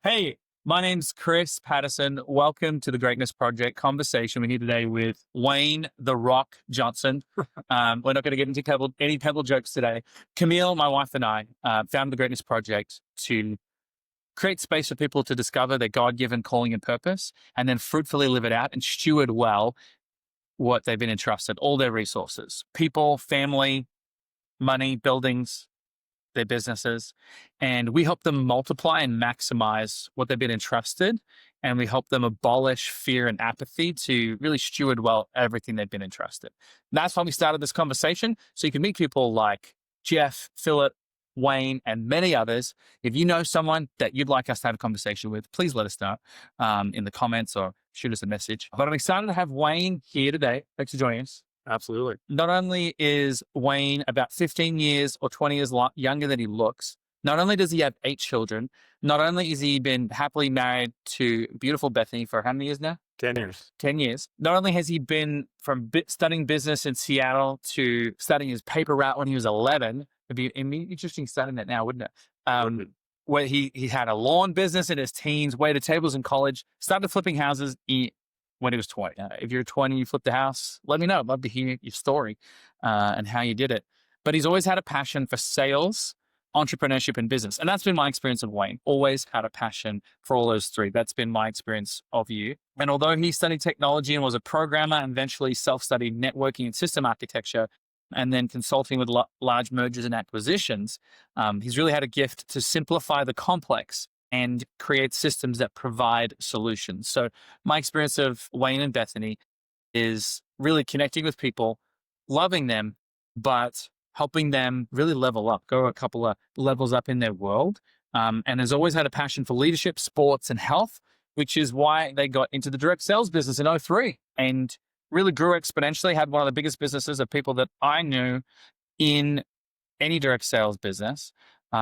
Hey, my name's Chris Paterson. Welcome to the Greatness Project conversation. We're here today with Wayne "The Rock" Johnson. We're not going to get into any pebble jokes today. Camille, my wife, and I founded the Greatness Project to create space for people to discover their God-given calling and purpose, and then fruitfully live it out and steward well what they've been entrusted, all their resources, people, family, money, buildings, their businesses, and we help them multiply and maximize what they've been entrusted. And we help them abolish fear and apathy to really steward well everything they've been entrusted. That's why we started this conversation. So you can meet people like Jeff, Philip, Wayne, and many others. If you know someone that you'd like us to have a conversation with, please let us know in the comments or shoot us a message. But I'm excited to have Wayne here today. Thanks for joining us. Absolutely. Not only is Wayne about 15 years or 20 years younger than he looks, not only does he have 8 children, not only has he been happily married to beautiful Bethany for how many years now? 10 years. 10 years. Not only has he been from studying business in Seattle to studying his paper route when he was 11. It'd be interesting studying that now, wouldn't it? Where he had a lawn business in his teens, waited tables in college, started flipping houses when he was 20. If you're 20, you flipped a house, let me know. I'd love to hear your story and how you did it. But he's always had a passion for sales, entrepreneurship, and business. And that's been my experience of Wayne. Always had a passion for all those three. That's been my experience of you. And although he studied technology and was a programmer and eventually self-studied networking and system architecture, and then consulting with large mergers and acquisitions, he's really had a gift to simplify the complex and create systems that provide solutions. So my experience of Wayne and Bethany is really connecting with people, loving them, but helping them really level up, go a couple of levels up in their world. And has always had a passion for leadership, sports, and health, which is why they got into the direct sales business in 2003 and really grew exponentially, had one of the biggest businesses of people that I knew in any direct sales business.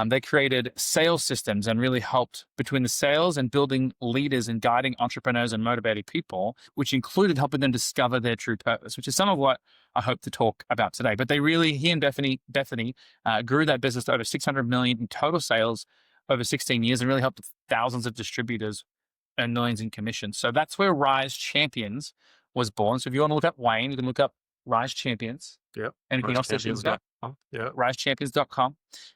They created sales systems and really helped between the sales and building leaders and guiding entrepreneurs and motivated people, which included helping them discover their true purpose, which is some of what I hope to talk about today. But he and Bethany grew that business to over 600 million in total sales over 16 years and really helped thousands of distributors earn millions in commissions. So that's where Rise Champions was born. So if you want to look up Wayne, you can look up Rise Champions. Yep. Anything else that you look up? Yeah. RiseChampions.com.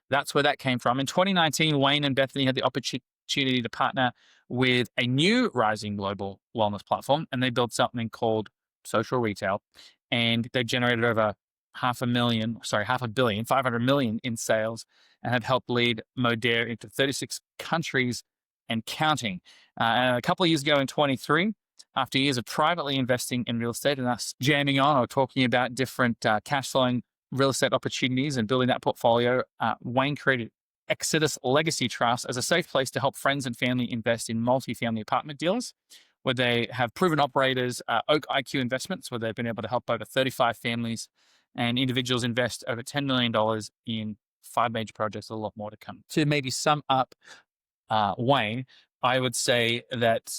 That's where that came from. In 2019, Wayne and Bethany had the opportunity to partner with a new rising global wellness platform, and they built something called social retail. And they generated over $500 million in sales, and have helped lead Modere into 36 countries and counting. And a couple of years ago in 23, after years of privately investing in real estate and us jamming on or talking about different cash flowing real estate opportunities and building that portfolio, Wayne created Exodus Legacy Trust as a safe place to help friends and family invest in multifamily apartment deals, where they have proven operators, Oak IQ Investments, where they've been able to help over 35 families and individuals invest over $10 million in 5 major projects, a lot more to come. To maybe sum up Wayne, I would say that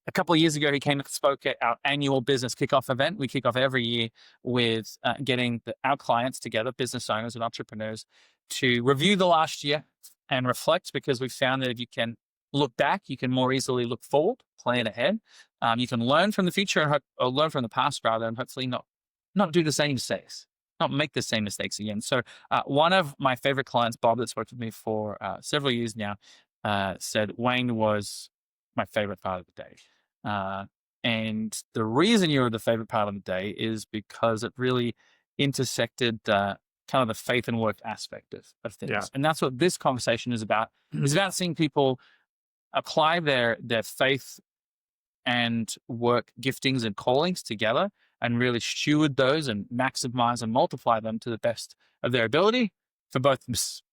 a couple of years ago, he came and spoke at our annual business kickoff event. We kick off every year with getting our clients together, business owners and entrepreneurs, to review the last year and reflect, because we found that if you can look back, you can more easily look forward, plan ahead. You can learn from the future or learn from the past rather, and hopefully not do the same mistakes, not make the same mistakes again. So one of my favorite clients, Bob, that's worked with me for several years now, said Wayne was my favorite part of the day. And the reason you were the favorite part of the day is because it really intersected kind of the faith and work aspect of things. Yeah. And that's what this conversation is about. It's about seeing people apply their faith and work giftings and callings together and really steward those and maximize and multiply them to the best of their ability for both,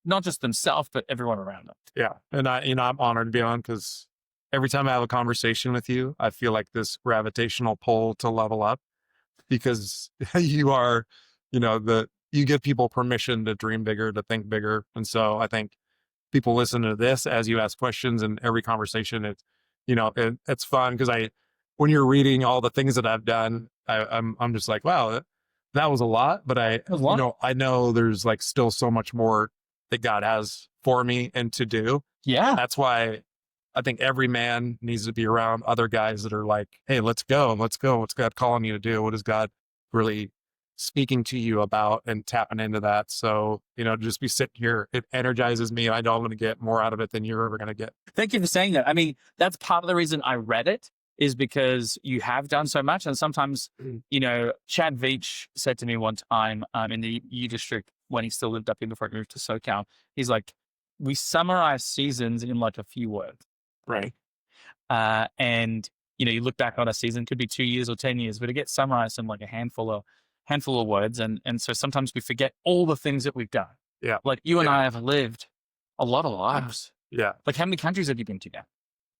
not just themselves, but everyone around them. Yeah. And I'm honored to be on, because every time I have a conversation with you, I feel like this gravitational pull to level up, because you are, you give people permission to dream bigger, to think bigger. And so I think people listen to this as you ask questions, and every conversation, it's fun, because when you're reading all the things that I've done, I'm just like, wow, that was a lot, but I know there's like still so much more that God has for me and to do. Yeah. That's why I think every man needs to be around other guys that are like, hey, let's go. What's God calling you to do? What is God really speaking to you about, and tapping into that? So, just be sitting here. It energizes me. I know I'm going to get more out of it than you're ever going to get. Thank you for saying that. I mean, that's part of the reason I read it, is because you have done so much. And sometimes, Chad Veach said to me one time in the U District when he still lived up here before he moved to SoCal, he's like, we summarize seasons in like a few words. Right. And, you look back on a season, could be 2 years or 10 years, but it gets summarized in like a handful of words. And so sometimes we forget all the things that we've done. Yeah. Like you and I have lived a lot of lives. Yeah. Like how many countries have you been to now?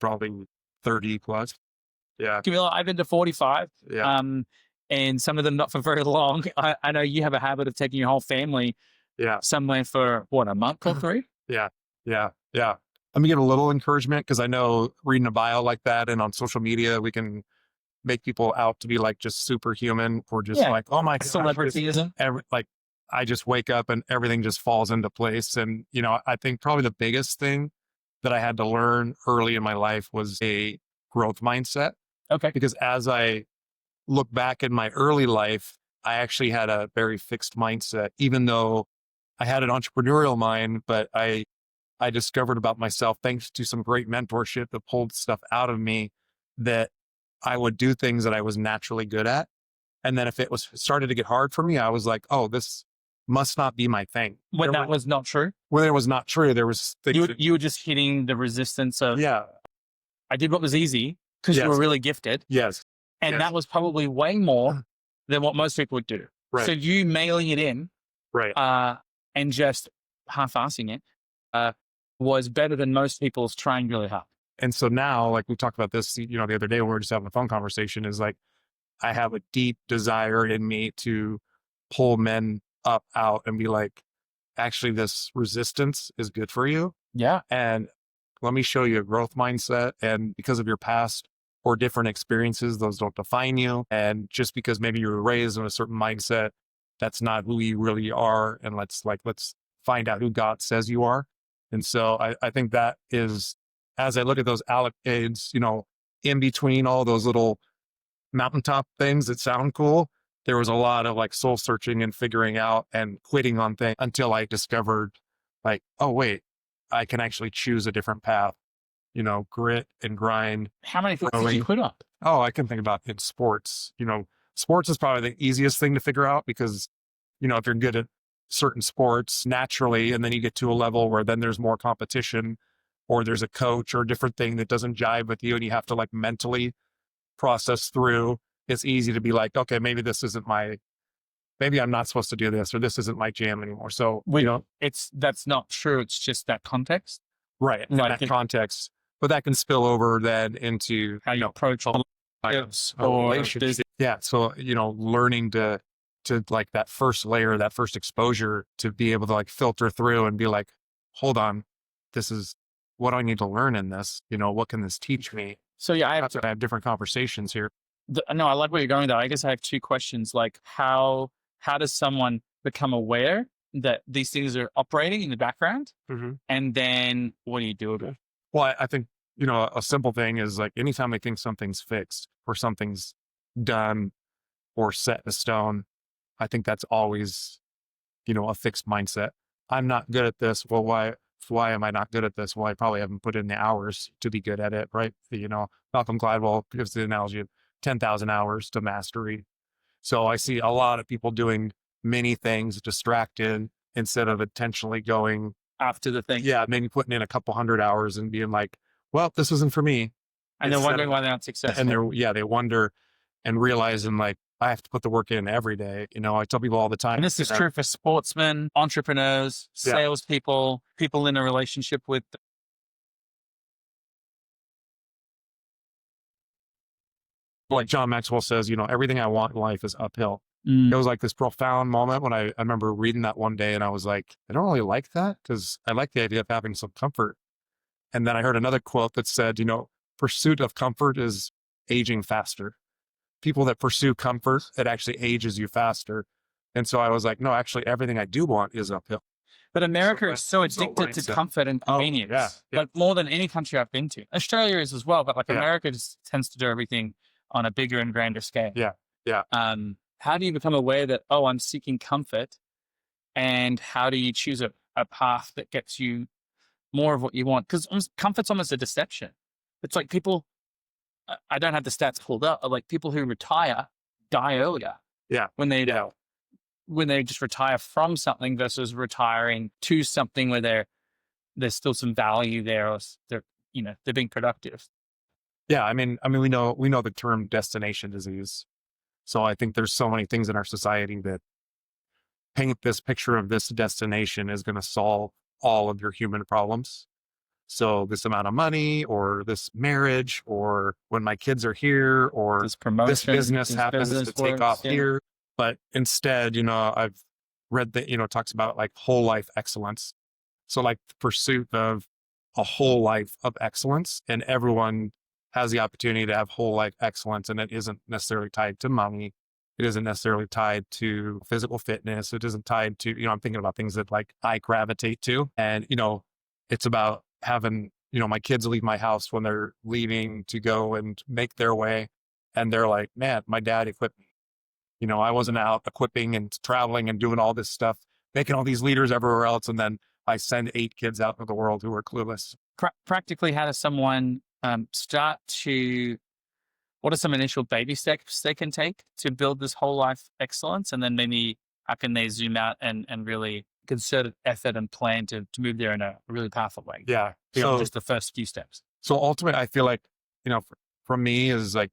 Probably 30 plus. Yeah. Camilla, I've been to 45. Yeah. And some of them not for very long. I know you have a habit of taking your whole family somewhere for what, a month or 3? Yeah. Let me give a little encouragement, because I know reading a bio like that and on social media, we can make people out to be like just superhuman, or just like, oh my God, celebrityism. Like I just wake up and everything just falls into place. And, I think probably the biggest thing that I had to learn early in my life was a growth mindset. Okay. Because as I look back in my early life, I actually had a very fixed mindset, even though I had an entrepreneurial mind, but I discovered about myself, thanks to some great mentorship that pulled stuff out of me, that I would do things that I was naturally good at. And then if it started to get hard for me, I was like, oh, this must not be my thing. When that was not true? When it was not true, there was things. You were just hitting the resistance of, I did what was easy because you were really gifted. Yes. And that was probably way more than what most people would do. Right. So you mailing it in and just half-assing it was better than most people's trying really hard. And so now, like we talked about this, the other day when we were just having a phone conversation, is like, I have a deep desire in me to pull men up out and be like, actually, this resistance is good for you. Yeah. And let me show you a growth mindset. And because of your past or different experiences, those don't define you. And just because maybe you were raised in a certain mindset, that's not who you really are. And let's find out who God says you are. And so I think that is, as I look at those accolades, in between all those little mountaintop things that sound cool, there was a lot of like soul searching and figuring out and quitting on things until I discovered like, oh, wait, I can actually choose a different path, grit and grind. How many things did you quit on? Oh, I can think about in sports. Sports is probably the easiest thing to figure out, because, if you're good at certain sports naturally, and then you get to a level where then there's more competition, or there's a coach or a different thing that doesn't jive with you, and you have to like mentally process through, it's easy to be like, okay, maybe maybe I'm not supposed to do this, or this isn't my jam anymore. So, that's not true. It's just that context. Right. In that context, but that can spill over then into how you approach all relationships. Yeah. So, learning to like that first layer, that first exposure, to be able to like filter through and be like, hold on, this is what I need to learn in this, what can this teach me? So I have different conversations here. No, I like where you're going though. I guess I have 2 questions. Like how does someone become aware that these things are operating in the background? Mm-hmm. And then what do you do about it? Well, I think, a simple thing is like, anytime I think something's fixed or something's done or set in stone, I think that's always, a fixed mindset. I'm not good at this. Well, why am I not good at this? Well, I probably haven't put in the hours to be good at it, right? Malcolm Gladwell gives the analogy of 10,000 hours to mastery. So I see a lot of people doing many things, distracted, instead of intentionally going after the thing. Yeah, maybe putting in a couple 100 hours and being like, well, this isn't for me. And they're wondering why they're not successful. And they wonder and realizing like, I have to put the work in every day. I tell people all the time. And this is true for sportsmen, entrepreneurs, salespeople, people in a relationship with. Like John Maxwell says, everything I want in life is uphill. It was like this profound moment when I remember reading that one day, and I was like, I don't really like that, because I like the idea of having some comfort. And then I heard another quote that said, pursuit of comfort is aging faster. People that pursue comfort, it actually ages you faster. And so I was like, no, actually everything I do want is uphill. But America is so addicted to comfort and convenience. Like more than any country I've been to. Australia is as well, but like America just tends to do everything on a bigger and grander scale. How do you become aware that, oh, I'm seeking comfort? And how do you choose a path that gets you more of what you want? Because comfort's almost a deception. It's like people, I don't have the stats pulled up, like people who retire die earlier. When they just retire from something versus retiring to something where there's still some value there, or they're being productive. I mean, we know the term destination disease. So I think there's so many things in our society that paint this picture of this destination is going to solve all of your human problems. So this amount of money, or this marriage, or when my kids are here, or this promotion, this business happens to take off here. But instead, I've read that, it talks about like whole life excellence. So like the pursuit of a whole life of excellence, and everyone has the opportunity to have whole life excellence. And it isn't necessarily tied to money. It isn't necessarily tied to physical fitness. It isn't tied to, I'm thinking about things that like I gravitate to. And, it's about having, my kids leave my house when they're leaving to go and make their way. And they're like, man, my dad equipped me. I wasn't out equipping and traveling and doing all this stuff, making all these leaders everywhere else. And then I send 8 kids out into the world who are clueless. Practically, how does someone start to, what are some initial baby steps they can take to build this whole life excellence? And then maybe how can they zoom out and really concerted effort and plan to move there in a really powerful way? So just the first few steps. So ultimately, I feel like, for me is like,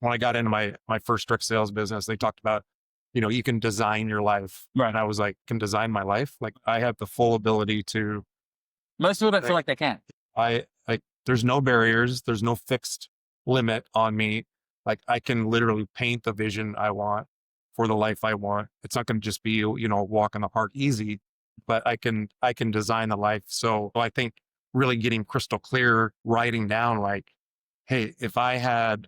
when I got into my first direct sales business, they talked about, you can design your life. Right. And I was like, can design my life? Like I have the full ability to. Most people don't feel like they can. There's no barriers. There's no fixed limit on me. Like I can literally paint the vision I want for the life I want. It's not going to just be, walk in the park easy, but I can design the life. So I think really getting crystal clear, writing down like, hey, if I had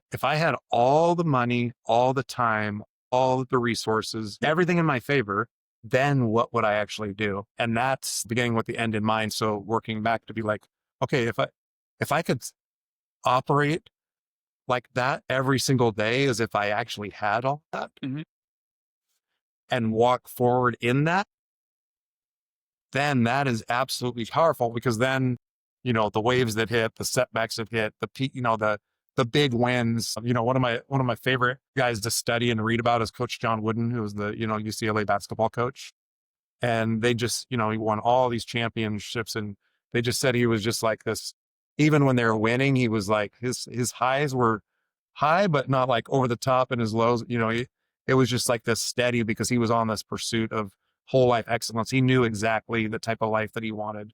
all the money, all the time, all the resources, everything in my favor, then what would I actually do? And that's beginning with the end in mind. So working back to be like, okay, if I could operate like that every single day as if I actually had all that, and walk forward in that, then that is absolutely powerful, because then, the waves that hit, the setbacks that hit, the big wins. One of my favorite guys to study and read about is Coach John Wooden, who was the, UCLA basketball coach. And they just, he won all these championships, and they just said he was just like this. Even when they were winning, he was like, his highs were high, but not like over the top, and his lows, it was just like this steady, because he was on this pursuit of whole life excellence. He knew exactly the type of life that he wanted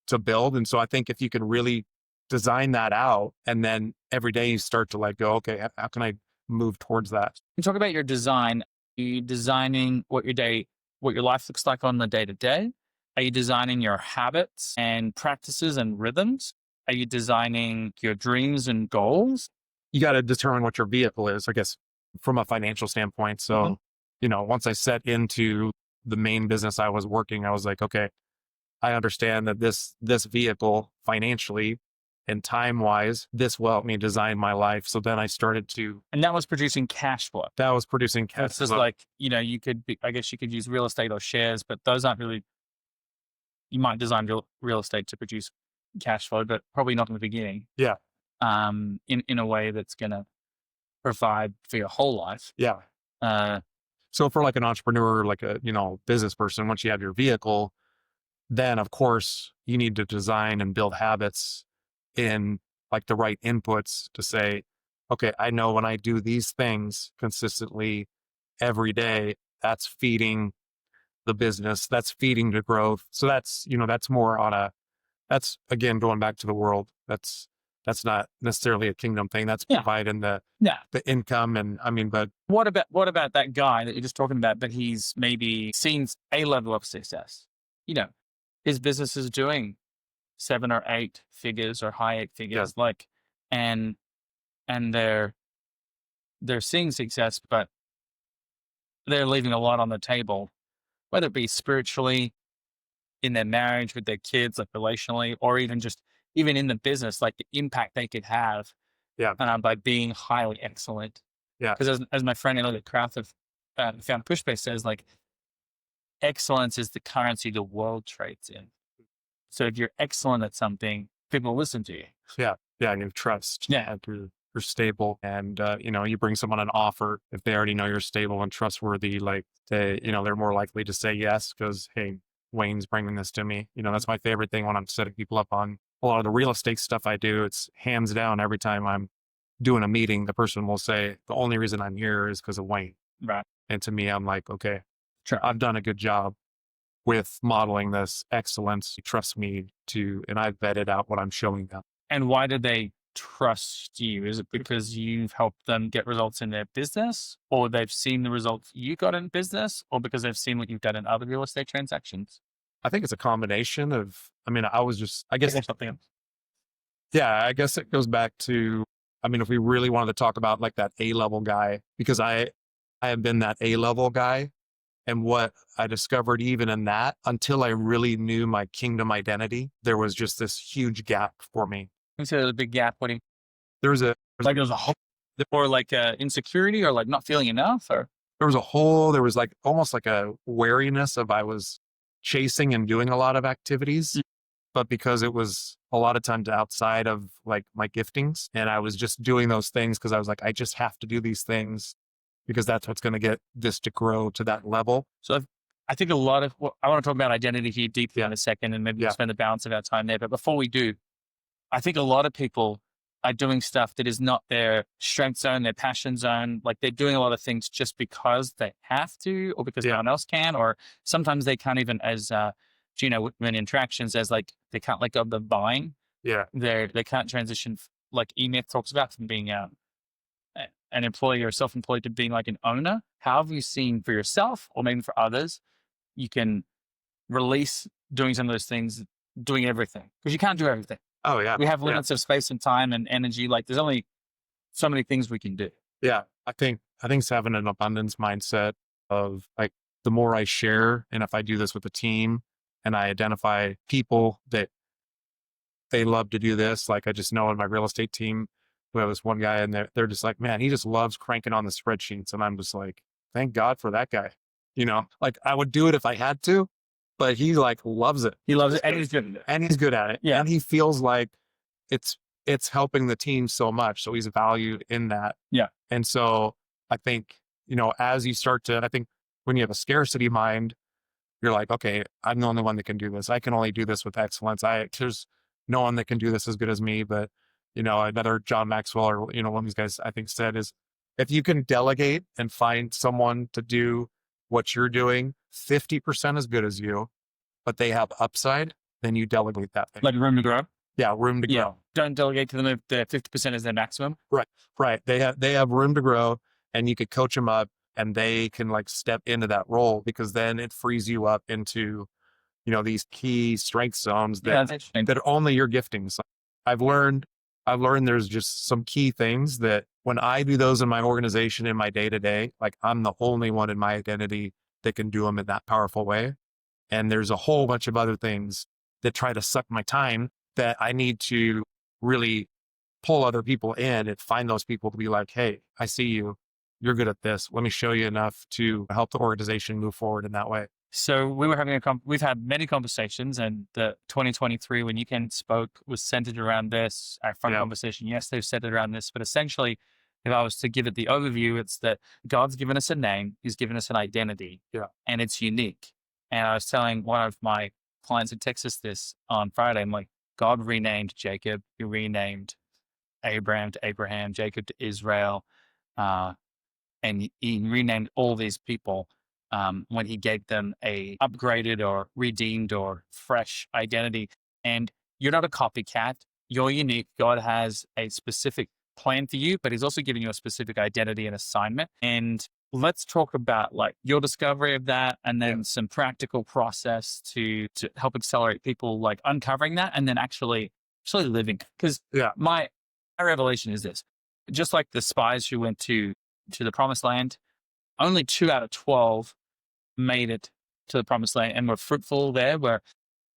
to build. And so I think if you can really design that out, and then every day you start to like go, okay, how can I move towards that? You talk about your design. Are you designing what your life looks like on the day to day? Are you designing your habits and practices and rhythms? Are you designing your dreams and goals? You got to determine what your vehicle is, I guess, from a financial standpoint. So, once I set into the main business I was working, I was like, okay, I understand that this vehicle financially and time wise, this will help me design my life. So then I started to. And that was producing cash flow. That was producing cash flow. This is like, you could I guess you could use real estate or shares, but those aren't really, you might design real estate to produce cash flow, but probably not in the beginning. Yeah. In a way that's going to provide for your whole life. Yeah. So for like an entrepreneur, like a, business person, once you have your vehicle, then of course you need to design and build habits in like the right inputs to say, okay, I know when I do these things consistently every day, that's feeding the business, that's feeding the growth. So that's, that's more on that's again, going back to the world. That's not necessarily a kingdom thing. That's providing the income. And I mean, but what about that guy that you're just talking about, but he's maybe seen a level of success? His business is doing 7 or 8 figures or high 8 figures, and they're seeing success, but they're leaving a lot on the table, whether it be spiritually, in their marriage, with their kids, like relationally, or even in the business, like the impact they could have Yeah. by being highly excellent. Yeah. Because as my friend Elliot Kraft of Found Pushbase says, like, excellence is the currency the world trades in. So if you're excellent at something, people will listen to you. Yeah. Yeah. And you trust. Yeah. Like you're stable, and you bring someone an offer if they already know you're stable and trustworthy. Like they're more likely to say yes because, hey, Wayne's bringing this to me. That's my favorite thing when I'm setting people up on a lot of the real estate stuff I do. It's hands down every time I'm doing a meeting, the person will say the only reason I'm here is because of Wayne. Right. And to me, I'm like, okay, Sure. I've done a good job with modeling this excellence. Trust me and I've vetted out what I'm showing them. And why did they trust you? Is it because you've helped them get results in their business, or they've seen the results you got in business, or because they've seen what you've done in other real estate transactions? I think it's a combination of, I guess, Something else. yeah, I guess it goes back to, if we really wanted to talk about like that A-level guy, because I have been that A-level guy. And what I discovered even in that, until I really knew my kingdom identity, there was just this huge gap for me. You said there's a big gap. What do you There was a hope, or like insecurity, or like not feeling enough, or there was like almost like a wariness of I was chasing and doing a lot of activities, but because it was a lot of times outside of like my giftings, and I was just doing those things because I was like, I just have to do these things because that's what's going to get this to grow to that level. So I think I want to talk about identity here deeply in a second, and maybe spend the balance of our time there. But before we do, I think a lot of people are doing stuff that is not their strength zone, their passion zone. Like they're doing a lot of things just because they have to, or because no one else can, or sometimes they can't even, as Gino Whitman interactions, as like they can't let go of the buying. Yeah. They can't transition, like E-Myth talks about, from being an employee or self-employed to being like an owner. How have you seen for yourself, or maybe for others, you can release doing some of those things, doing everything? Because you can't do everything. Oh yeah. We have limits of space and time and energy. Like there's only so many things we can do. Yeah. I think it's having an abundance mindset of like, the more I share, and if I do this with a team and I identify people that they love to do this, like I just know in my real estate team, we have this one guy and they're just like, man, he just loves cranking on the spreadsheets. And I'm just like, thank God for that guy. Like I would do it if I had to, but he like loves it. He loves it, and he's good at it. And he's good at it. Yeah. And he feels like it's helping the team so much. So he's valued in that. Yeah. And so I think, as you start to, I think when you have a scarcity mind, you're like, okay, I'm the only one that can do this. I can only do this with excellence. There's no one that can do this as good as me. But, another John Maxwell, or, one of these guys I think said is, if you can delegate and find someone to do what you're doing 50% as good as you, but they have upside, then you delegate that thing. Like room to grow. Yeah. Room to grow. Yeah. Don't delegate to them if the 50% is their maximum. Right. They have room to grow, and you could coach them up, and they can like step into that role, because then it frees you up into, these key strength zones that are only your giftings. I've learned there's just some key things that when I do those in my organization, in my day to day, like I'm the only one in my identity that can do them in that powerful way. And there's a whole bunch of other things that try to suck my time that I need to really pull other people in and find those people to be like, hey, I see you. You're good at this. Let me show you enough to help the organization move forward in that way. So we were having we've had many conversations, and the 2023, when you spoke, was centered around this. Our front conversation yesterday was centered around this, but essentially, if I was to give it the overview, it's that God's given us a name. He's given us an identity, and it's unique. And I was telling one of my clients in Texas this on Friday. I'm like, God renamed Jacob. He renamed Abraham to Abraham, Jacob to Israel. And he renamed all these people when he gave them a upgraded or redeemed or fresh identity. And you're not a copycat. You're unique. God has a specific plan for you, but he's also giving you a specific identity and assignment. And let's talk about like your discovery of that, and then some practical process to help accelerate people like uncovering that, and then actually living. Because my revelation is this: just like the spies who went to the promised land, only 2 out of 12 made it to the promised land and were fruitful there, where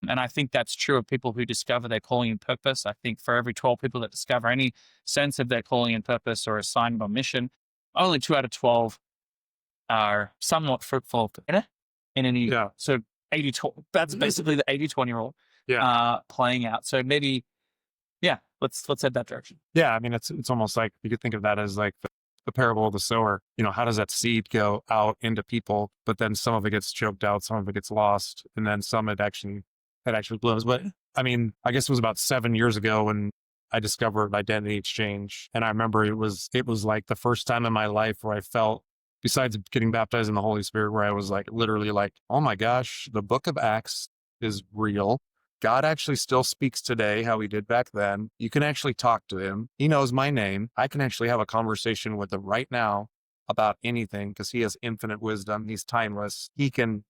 And I think that's true of people who discover their calling and purpose. I think for every 12 people that discover any sense of their calling and purpose or assignment or mission, only 2 out of 12 are somewhat fruitful in any. Yeah. So 80, that's basically the 80-20 rule playing out. So maybe, let's head that direction. Yeah. I mean, it's almost like you could think of that as like the parable of the sower. How does that seed go out into people, but then some of it gets choked out, some of it gets lost, and then some it actually blooms. But I mean, I guess it was about 7 years ago when I discovered identity exchange. And I remember it was like the first time in my life where I felt, besides getting baptized in the Holy Spirit, where I was like, literally like, oh my gosh, the book of Acts is real. God actually still speaks today, how he did back then. You can actually talk to him. He knows my name. I can actually have a conversation with him right now about anything because he has infinite wisdom. He's timeless. He can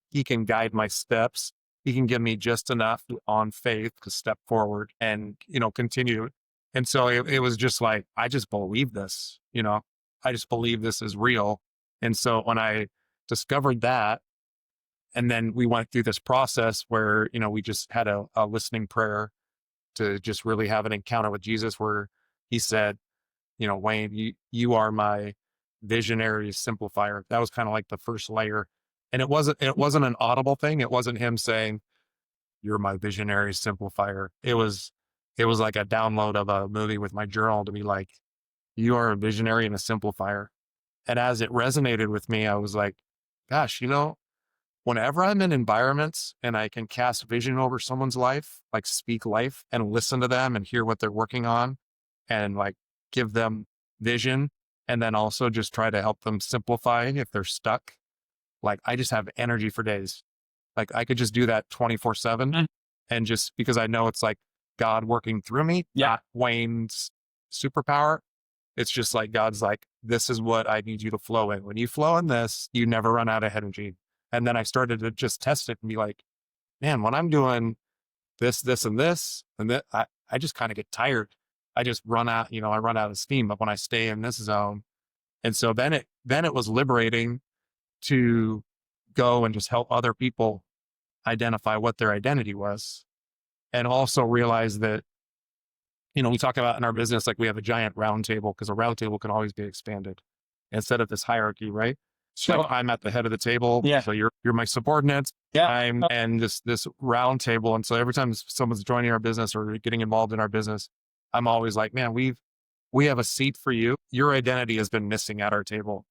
guide my steps. He can give me just enough on faith to step forward and, continue. And so it was just like, I just believe this, I just believe this is real. And so when I discovered that, and then we went through this process where, we just had a listening prayer to just really have an encounter with Jesus where he said, Wayne, you are my visionary simplifier. That was kind of like the first layer. And it wasn't an audible thing. It wasn't him saying, you're my visionary simplifier. It was like a download of a movie with my journal to be like, you are a visionary and a simplifier. And as it resonated with me, I was like, gosh, whenever I'm in environments and I can cast vision over someone's life, like speak life and listen to them and hear what they're working on and like give them vision and then also just try to help them simplify if they're stuck. Like I just have energy for days. Like I could just do that 24/7 and just because I know it's like God working through me, not Wayne's superpower. It's just like, God's like, this is what I need you to flow in. When you flow in this, you never run out of energy. And then I started to just test it and be like, man, when I'm doing this, and this, and that, I just kind of get tired. I just run out, I run out of steam. But when I stay in this zone, and so then it was liberating to go and just help other people identify what their identity was. And also realize that, we talk about in our business, like we have a giant round table because a round table can always be expanded instead of this hierarchy, right? So I'm at the head of the table. Yeah. So you're my subordinate. Yeah. And this round table. And so every time someone's joining our business or getting involved in our business, I'm always like, man, we have a seat for you. Your identity has been missing at our table.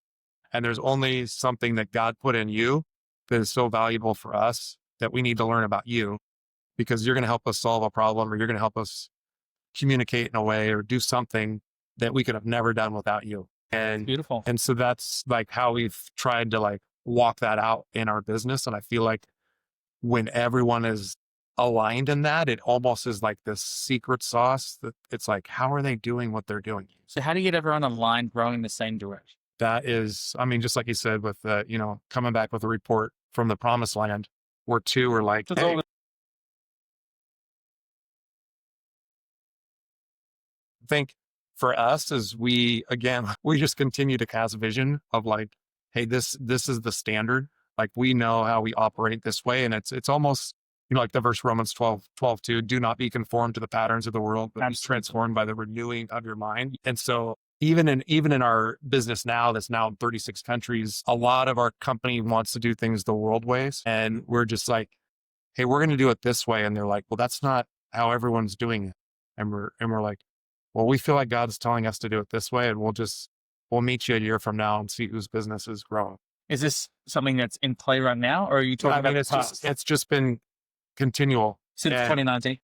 And there's only something that God put in you that is so valuable for us that we need to learn about you because you're going to help us solve a problem or you're going to help us communicate in a way or do something that we could have never done without you. And beautiful. And so that's like how we've tried to like walk that out in our business. And I feel like when everyone is aligned in that, it almost is like this secret sauce that it's like, how are they doing what they're doing? So how do you get everyone aligned, growing the same direction? That is, I mean, just like you said, with coming back with a report from the promised land where two are like, hey, I think for us is we just continue to cast vision of like, hey, this is the standard. Like we know how we operate this way. And it's almost, like the verse Romans 12:2, do not be conformed to the patterns of the world, but be transformed by the renewing of your mind. And so even in our business now, that's now in 36 countries, a lot of our company wants to do things the world ways. And we're just like, hey, we're going to do it this way. And they're like, well, that's not how everyone's doing it. And we're like, well, we feel like God's telling us to do it this way, and we'll meet you a year from now and see whose business is growing. Is this something that's in play right now, or are you talking about it's just been continual since 2019?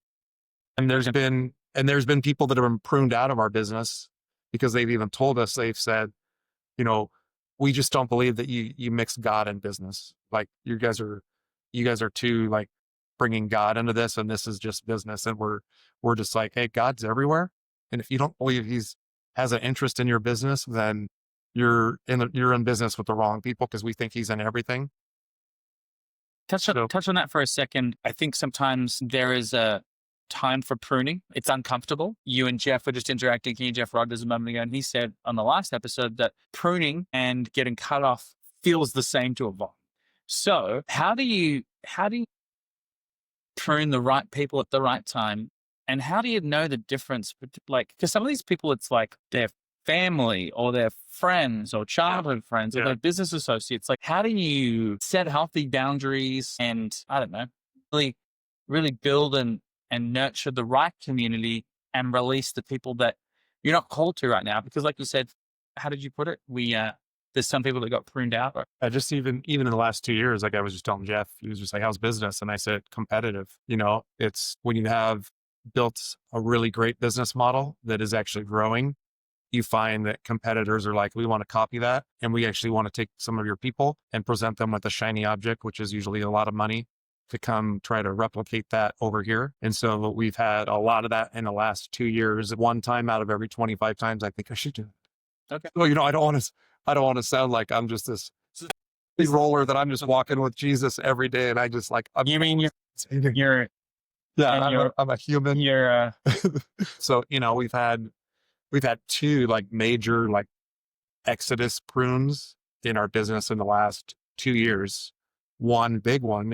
And there's been people that have been pruned out of our business because they've even told us, they've said, we just don't believe that you mix God and business. Like you guys are too like bringing God into this, and this is just business. And we're just like, hey, God's everywhere. And if you don't believe has an interest in your business, then you're in business with the wrong people because we think he's in everything. Touch on that for a second. I think sometimes there is a time for pruning. It's uncomfortable. You and Jeff were just interacting here, Jeff Rogers, a moment ago, and he said on the last episode that pruning and getting cut off feels the same to a vine. So how do you prune the right people at the right time? And how do you know the difference? Like, because some of these people, it's like their family or their friends or childhood friends or their business associates. Like, how do you set healthy boundaries and, I don't know, really, really build and nurture the right community and release the people that you're not called to right now? Because like you said, how did you put it? There's some people that got pruned out. I just even in the last 2 years, like I was just telling Jeff, he was just like, how's business? And I said, competitive. It's when you have built a really great business model that is actually growing, you find that competitors are like, we want to copy that. And we actually want to take some of your people and present them with a shiny object, which is usually a lot of money, to come try to replicate that over here. And so we've had a lot of that in the last 2 years. One time out of every 25 times, I think I should do it. Okay. Well, I don't want to sound like I'm just this roller that I'm just walking with Jesus every day. And I just like, You mean you're I'm a human. you're So, we've had two like major like exodus prunes in our business in the last 2 years. One big one,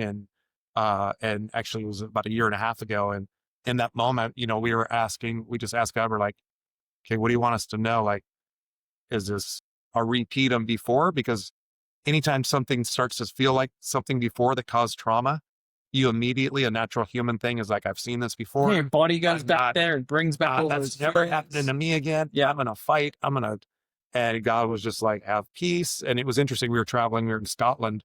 and actually it was about a year and a half ago. And in that moment, we just asked God, we're like, okay, what do you want us to know? Like, is this a repeat of before? Because anytime something starts to feel like something before that caused trauma, you immediately, a natural human thing is like, I've seen this before. your body goes back there and brings back all that's those never feelings. happening to me again. Yeah, I'm going to fight. And God was just like, have peace. And it was interesting. We were traveling, we were in Scotland,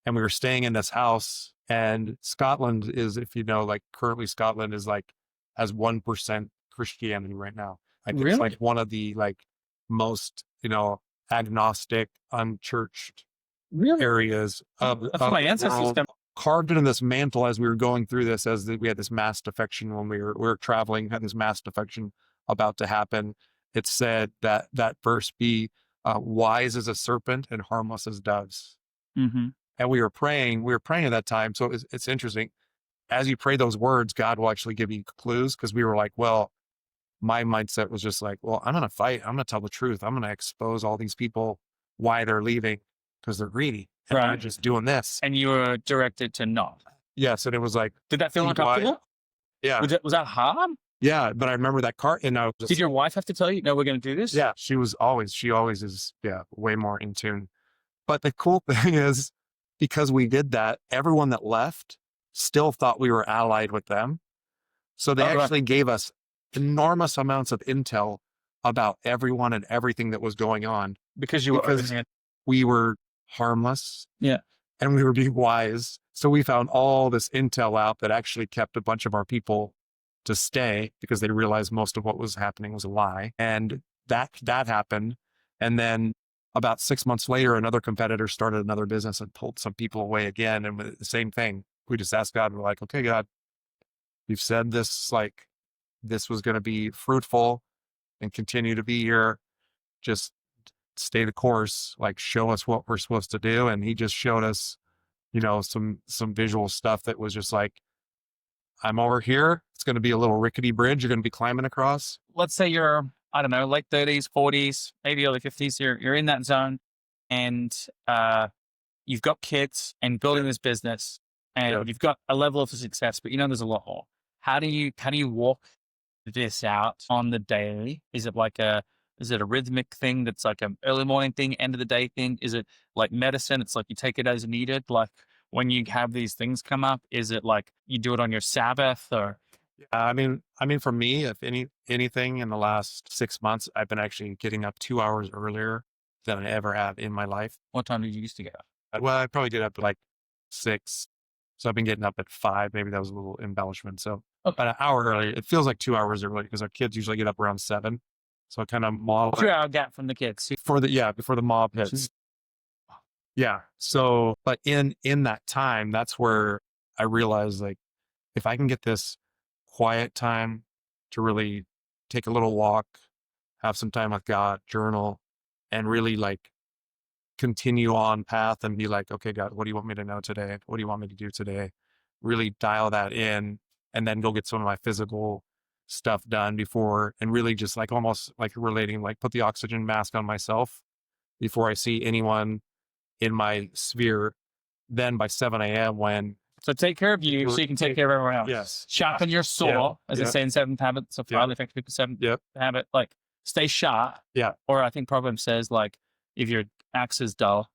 and we were staying in this house. And Scotland is, if like currently Scotland is like, has 1% Christianity right now. Like Really? it's like one of the like most, agnostic, unchurched areas of That's my ancestors. carved into this mantle as we were going through this, we had this mass defection when we were traveling, had this mass defection about to happen. It said that verse be wise as a serpent and harmless as doves. Mm-hmm. And we were praying at that time. So it's interesting. As you pray those words, God will actually give you clues, because we were like, well, my mindset was just like, well, I'm going to fight. I'm going to tell the truth. I'm going to expose all these people, why they're leaving, because they're greedy. And they're just doing this. And you were directed to not. Yes. And it was like, did that feel uncomfortable? Yeah. Was that hard? Yeah. But I remember that car. And did your wife have to tell you, no, we're going to do this? Yeah. She always is, way more in tune. But the cool thing is, because we did that, everyone that left still thought we were allied with them. So they actually gave us enormous amounts of intel about everyone and everything that was going on, because we were harmless. Yeah. And we were being wise. So we found all this intel out that actually kept a bunch of our people to stay, because they realized most of what was happening was a lie. And that happened. And then about 6 months later, another competitor started another business and pulled some people away again. And the same thing. We just asked God, we're like, okay, God, you've said this, like, this was going to be fruitful and continue to be here. Just stay the course, like show us what we're supposed to do. And he just showed us, some visual stuff that was just like, I'm over here. It's going to be a little rickety bridge you're going to be climbing across. Let's say you're, I don't know, late 30s, 40s, maybe early 50s. You're in that zone, and you've got kids and building this business, and you've got a level of success, but there's a lot more. How do you walk this out on the daily? Is it a rhythmic thing that's like an early morning thing, end of the day thing? Is it like medicine? It's like you take it as needed. Like when you have these things come up, is it like you do it on your Sabbath? Or I mean, for me, if anything in the last 6 months, I've been actually getting up 2 hours earlier than I ever have in my life. What time did you used to get up? Well, I probably get up at like 6. So I've been getting up at 5. Maybe that was a little embellishment. So about an hour earlier. It feels like 2 hours early, because our kids usually get up around 7. So I kind of model 2 hour gap from the kids before the mob hits. Yeah. So, but in that time, that's where I realized, like, if I can get this quiet time to really take a little walk, have some time with God, journal, and really like continue on path and be like, okay, God, what do you want me to know today? What do you want me to do today? Really dial that in, and then go get some of my physical stuff done before, and really just like almost like relating, like put the oxygen mask on myself before I see anyone in my sphere. Then by 7 a.m. when So take care of you so you can take care of everyone else. Yes. Sharpen your saw, as they say in Seventh Habits of Highly Effective People, Seventh Habit. Like, stay sharp. Yeah. Or I think Proverbs says, like, if your axe is dull,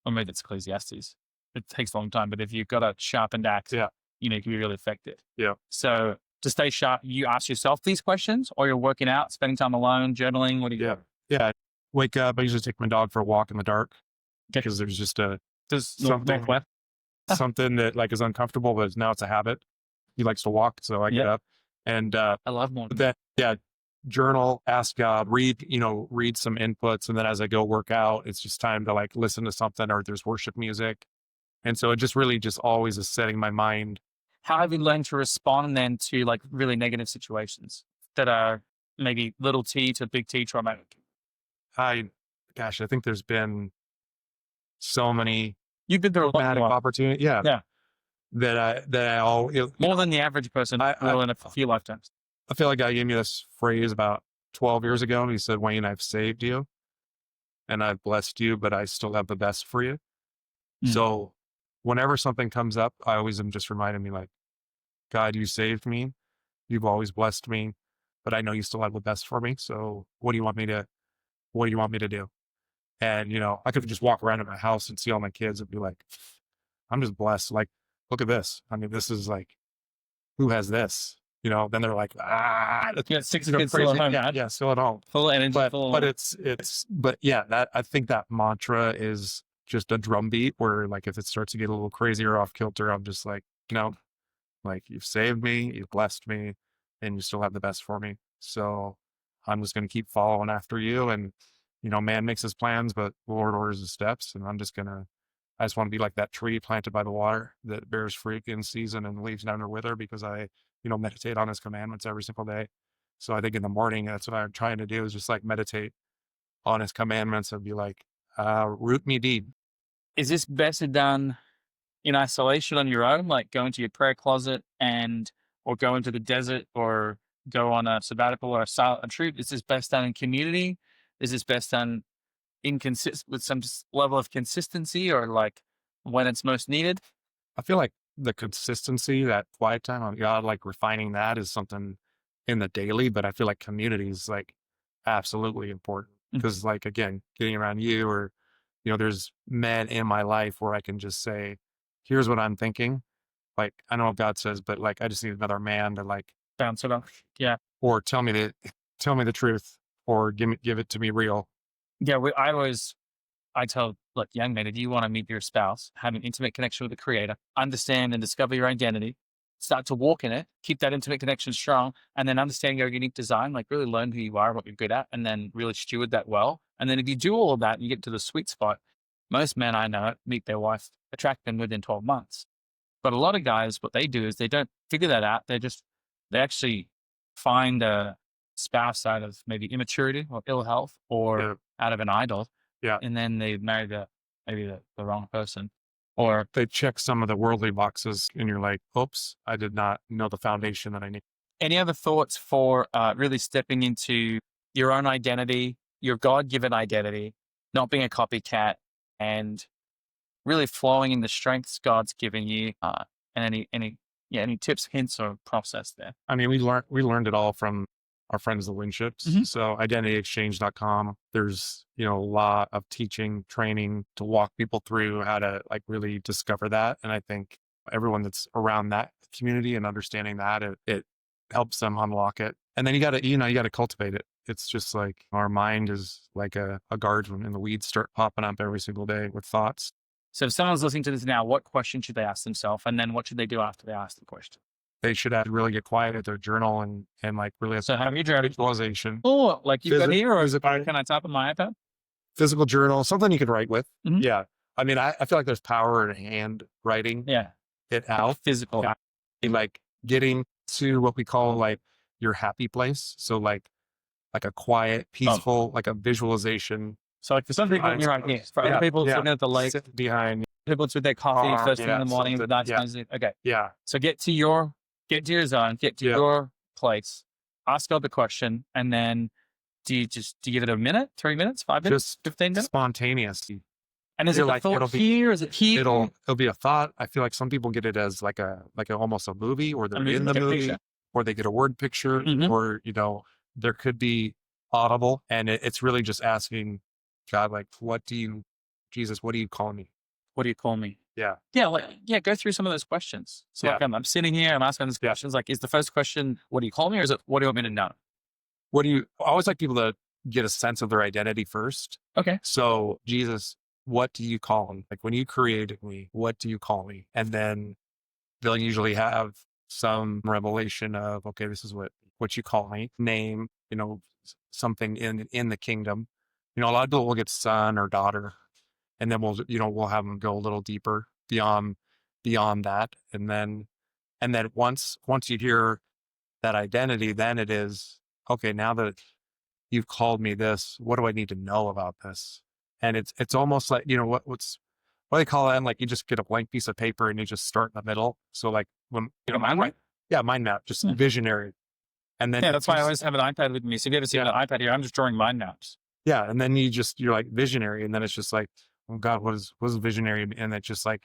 or maybe it's Ecclesiastes, it takes a long time, but if you've got a sharpened axe, you know, you can be really effective. Yeah. So to stay sharp, you ask yourself these questions, or you're working out, spending time alone, journaling. What do you do? Yeah. Wake up. I usually take my dog for a walk in the dark because there's just something that like is uncomfortable, but now it's a habit. He likes to walk, so I get up and I love morning. Journal, ask God, read some inputs, and then as I go work out, it's just time to like listen to something, or there's worship music, and so it just really just always is setting my mind. How have you learned to respond then to like really negative situations that are maybe little t to big T traumatic? I think there's been so many you've been through a lot opportunities. That I all more than the average person will in a few lifetimes. I feel like God gave me this phrase about 12 years ago. He said, Wayne, I've saved you and I've blessed you, but I still have the best for you. So whenever something comes up, I always am just reminding me like, God, you saved me. You've always blessed me, but I know you still have the best for me. So what do you want me to do? And, you know, I could just walk around in my house and see all my kids and be like, I'm just blessed. Like, look at this. I mean, this is like, who has this? You know, then they're like, that's 6 kids still at home. Yeah, still at home. Full of energy. But yeah, I think that mantra is just a drumbeat where like, if it starts to get a little crazy or off kilter, I'm just like, you know, like you've saved me, you've blessed me, and you still have the best for me. So I'm just going to keep following after you. And, you know, man makes his plans, but the Lord orders his steps. And I just want to be like that tree planted by the water that bears fruit in season and leaves never wither, because I, you know, meditate on his commandments every single day. So I think in the morning, that's what I'm trying to do, is just like meditate on his commandments and be like, root me deep. Is this better done in isolation on your own, like go into your prayer closet or go into the desert or go on a sabbatical or a silent retreat? Is this best done in community? Is this best done with some level of consistency, or like when it's most needed? I feel like the consistency, that quiet time on God, like refining that is something in the daily, but I feel like community is like absolutely important, because like, again, getting around you, or, you know, there's men in my life where I can just say, here's what I'm thinking. Like, I know what God says, but like, I just need another man to like bounce it off. Yeah. Or tell me the truth, or give it to me real. Yeah. I tell, look, young men, if you want to meet your spouse, have an intimate connection with the Creator, understand and discover your identity, start to walk in it, keep that intimate connection strong, and then understand your unique design, like really learn who you are, what you're good at, and then really steward that well. And then if you do all of that and you get to the sweet spot, most men I know meet their wife, attract them within 12 months. But a lot of guys, what they do is they don't figure that out. They actually find a spouse out of maybe immaturity or ill health, or out of an idol. Yeah. And then they marry maybe the wrong person, or they check some of the worldly boxes and you're like, oops, I did not know the foundation that I need. Any other thoughts for really stepping into your own identity, your God-given identity, not being a copycat, and really flowing in the strengths God's given you? And any tips, hints, or process there? I mean, we learned it all from our friends, the Winships. So identityexchange.com, there's, you know, a lot of teaching, training to walk people through how to like really discover that. And I think everyone that's around that community and understanding that, it helps them unlock it. And then you got to cultivate it. It's just like our mind is like a garden, and the weeds start popping up every single day with thoughts. So if someone's listening to this now, what question should they ask themselves? And then what should they do after they ask the question? They should have to really get quiet at their journal and like really have your journal visualization. Oh, like you've got here, or is it, can I type on my iPad? Physical journal, something you could write with. Yeah. I mean, I feel like there's power in hand writing. Yeah. It out. Physical. Like getting to what we call like your happy place. So like a quiet, peaceful, like a visualization. So like for some people, you're right here. For other people, sitting at the lake behind. People with their coffee first thing in the morning with nice music. Okay. Yeah. So get to your zone, get to your place, ask God the question, and then do you give it a minute, 3 minutes, 5 minutes, Just 15 minutes? Spontaneous. And is it feel the like thought it'll be here? Is it here? it'll be a thought. I feel like some people get it as like a almost a movie, or they're in the Like a movie, picture. or they get a word picture, Mhm. or there could be audible, and it's really just asking God, like, Jesus, what do you call me? What do you call me? Yeah, Yeah, go through some of those questions. So yeah, like I'm sitting here, I'm asking these yeah. questions. Like, is the first question, what do you call me? Or is it, what do you want me to know? I always like people to get a sense of their identity first. Okay. So, Jesus, what do you call me? Like, when you created me, what do you call me? And then they'll usually have some revelation of, okay, this is what you call me, name, something in the kingdom. A lot of people will get son or daughter, and then we'll have them go a little deeper beyond that. And then once you hear that identity, then it is, okay, now that you've called me this, what do I need to know about this? And it's almost like, what they call it, and like you just get a blank piece of paper and you just start in the middle. So like when Mind map? yeah, mind map, just visionary. And then Yeah, that's why I always have an iPad with me. So if you ever see an iPad here, I'm just drawing mind maps. yeah, and then you're like visionary, and then it's just like, oh God, what is visionary? And it's just like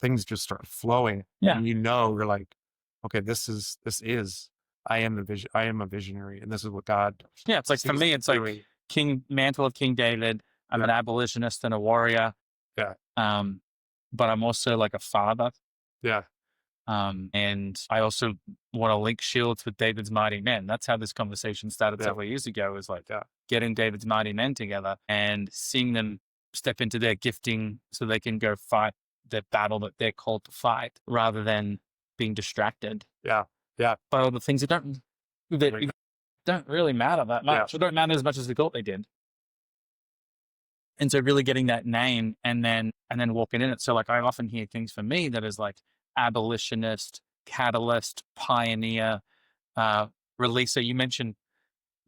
things just start flowing. Yeah. And you're like, okay, this is I am a visionary, and this is what God. Yeah, it's like for me, it's like mantle of King David. I'm an abolitionist and a warrior. Yeah. But I'm also like a father. Yeah. And I also want to link shields with David's mighty men. That's how this conversation started several years ago, is like getting David's mighty men together and seeing them step into their gifting so they can go fight the battle that they're called to fight, rather than being distracted. Yeah. Yeah. By all the things that don't really matter that much. Or don't matter as much as we thought they did. And so really getting that name and then walking in it. So like I often hear things for me that is like abolitionist, catalyst, pioneer, releaser. You mentioned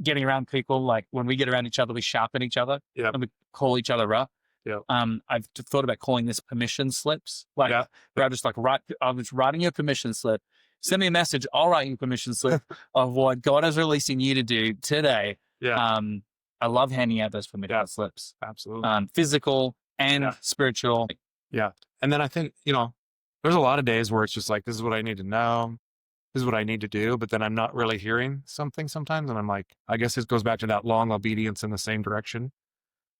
getting around people. Like when we get around each other, we sharpen each other and we call each other up. Yeah. I've thought about calling this permission slips. Like where I just like I was writing your permission slip. Send me a message. I'll write you a permission slip of what God is releasing you to do today. Yeah. I love handing out those permission slips. Absolutely. Physical and spiritual. Yeah. And then I think, there's a lot of days where it's just like, this is what I need to know. This is what I need to do. But then I'm not really hearing something sometimes. And I'm like, I guess it goes back to that long obedience in the same direction,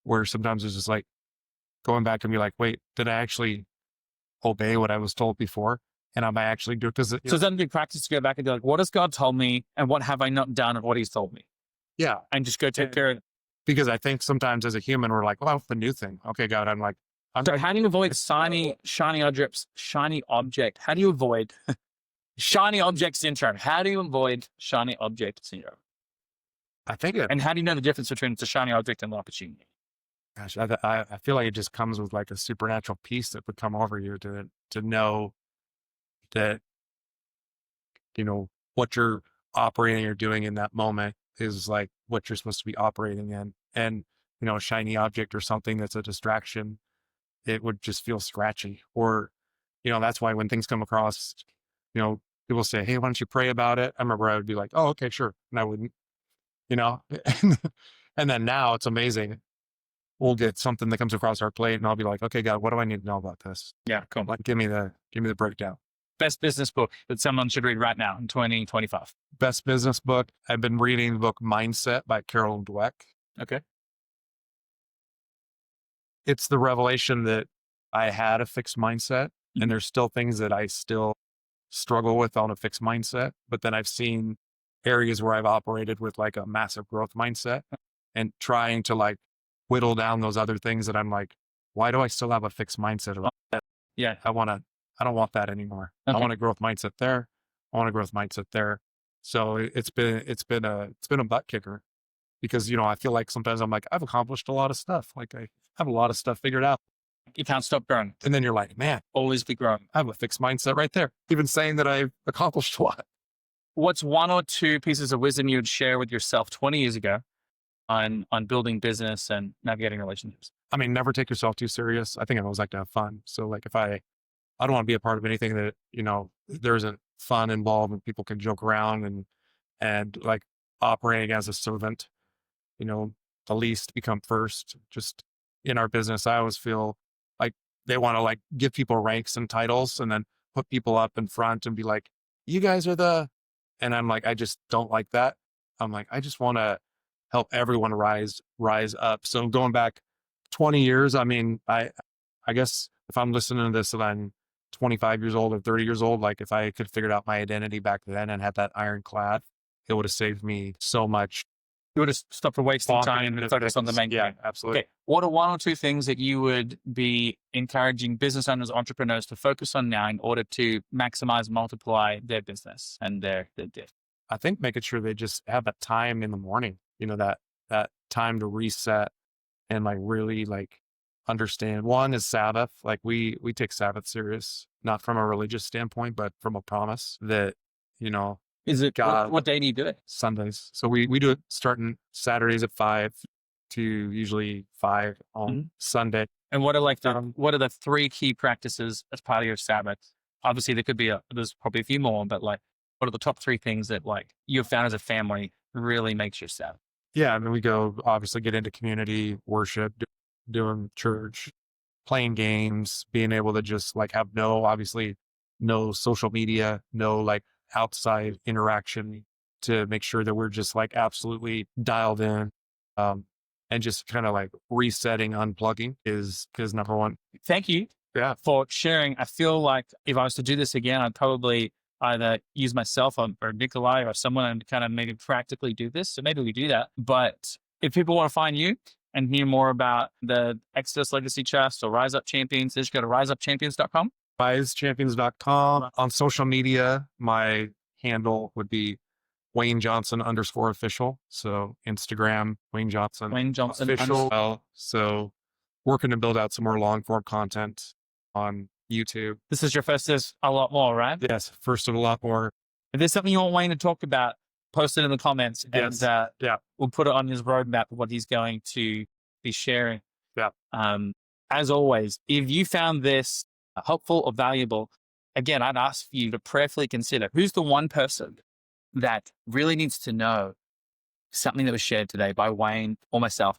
where sometimes it's just like going back and be like, wait, did I actually obey what I was told before? And am I actually doing it? So it's then good practice to go back and be like, what has God told me? And what have I not done of what he's told me? Yeah. And just go take care of it. Because I think sometimes as a human, we're like, well, the new thing. Okay, God, so how do you avoid shiny objects? How do you avoid shiny object syndrome? How do you avoid shiny object syndrome? I think and how do you know the difference between it's a shiny object and an opportunity? Gosh, I feel like it just comes with like a supernatural peace that would come over you to know that, what you're operating or doing in that moment is like what you're supposed to be operating in. And, a shiny object or something that's a distraction, it would just feel scratchy. Or, that's why when things come across, people say, hey, why don't you pray about it? I remember I would be like, oh, okay, sure. And I wouldn't, and then now it's amazing. We'll get something that comes across our plate and I'll be like, okay, God, what do I need to know about this? Yeah, cool. Like, give me the breakdown. Best business book that someone should read right now in 2025. Best business book. I've been reading the book Mindset by Carol Dweck. Okay. It's the revelation that I had a fixed mindset, and there's still things that I still struggle with on a fixed mindset. But then I've seen areas where I've operated with like a massive growth mindset and trying to like whittle down those other things that I'm like, why do I still have a fixed mindset about that? Yeah. I don't want that anymore. Okay. I want a growth mindset there. I want a growth mindset there. So it's been a butt kicker because, I feel like sometimes I'm like, I've accomplished a lot of stuff. Like I have a lot of stuff figured out. You can't stop growing. And then you're like, man, always be growing. I have a fixed mindset right there. Even saying that I've accomplished a lot. What's one or two pieces of wisdom you would share with yourself 20 years ago on building business and navigating relationships? I mean, never take yourself too serious. I think I always like to have fun. So like if I don't want to be a part of anything that, there isn't fun involved and people can joke around and like operating as a servant, the least become first. Just in our business, I always feel like they want to like give people ranks and titles and then put people up in front and be like, you guys are and I'm like, I just don't like that. I'm like, I just want to help everyone rise up. So going back 20 years, I mean, I guess if I'm listening to this and I'm 25 years old or 30 years old, like if I could figured out my identity back then and had that ironclad, it would have saved me so much. You would have stopped for wasting time and focus on the main Yeah, thing. absolutely. Okay. What are one or two things that you would be encouraging business owners, entrepreneurs to focus on now in order to maximize, multiply their business and their gift? I think making sure they just have that time in the morning, that time to reset and like really like understand. One is Sabbath. Like we take Sabbath serious, not from a religious standpoint, but from a promise that, Is it God, what day do you do it? Sundays. So we do it starting Saturdays at 5 to usually 5 on Sunday. And what are what are the 3 key practices as part of your Sabbath? Obviously there could be there's probably a few more, but like, what are the top 3 things that like you've found as a family really makes your Sabbath? Yeah. And then we go obviously get into community worship, doing church, playing games, being able to just like have obviously no social media, no like outside interaction to make sure that we're just like absolutely dialed in. And just kind of like resetting, unplugging is number one. Thank you for sharing. I feel like if I was to do this again, I'd probably either use myself or Nikolai or someone and kind of maybe practically do this. So maybe we do that. But if people want to find you and hear more about the Exodus Legacy Chest or Rise Up Champions, just go to riseupchampions.com. risechampions.com. On social media, my handle would be Wayne Johnson _official. So Instagram, Wayne Johnson official. So working to build out some more long form content on YouTube. This is your first, there's a lot more, right? Yes. First of a lot more. If there's something you want Wayne to talk about, post it in the comments and we'll put it on his roadmap of what he's going to be sharing. Yeah. As always, if you found this helpful or valuable, again, I'd ask you to prayerfully consider who's the one person that really needs to know something that was shared today by Wayne or myself.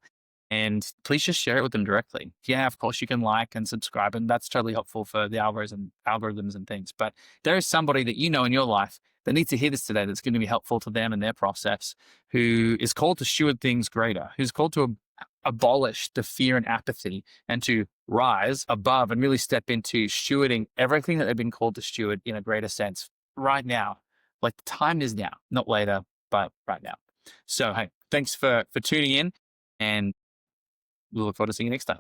And please just share it with them directly. Yeah, of course you can like and subscribe, and that's totally helpful for the algorithms and things. But there is somebody that you know in your life that needs to hear this today that's going to be helpful to them and their process, who is called to steward things greater, who's called to abolish the fear and apathy and to rise above and really step into stewarding everything that they've been called to steward in a greater sense right now. Like the time is now, not later, but right now. So, hey, thanks for tuning in, and we look forward to seeing you next time.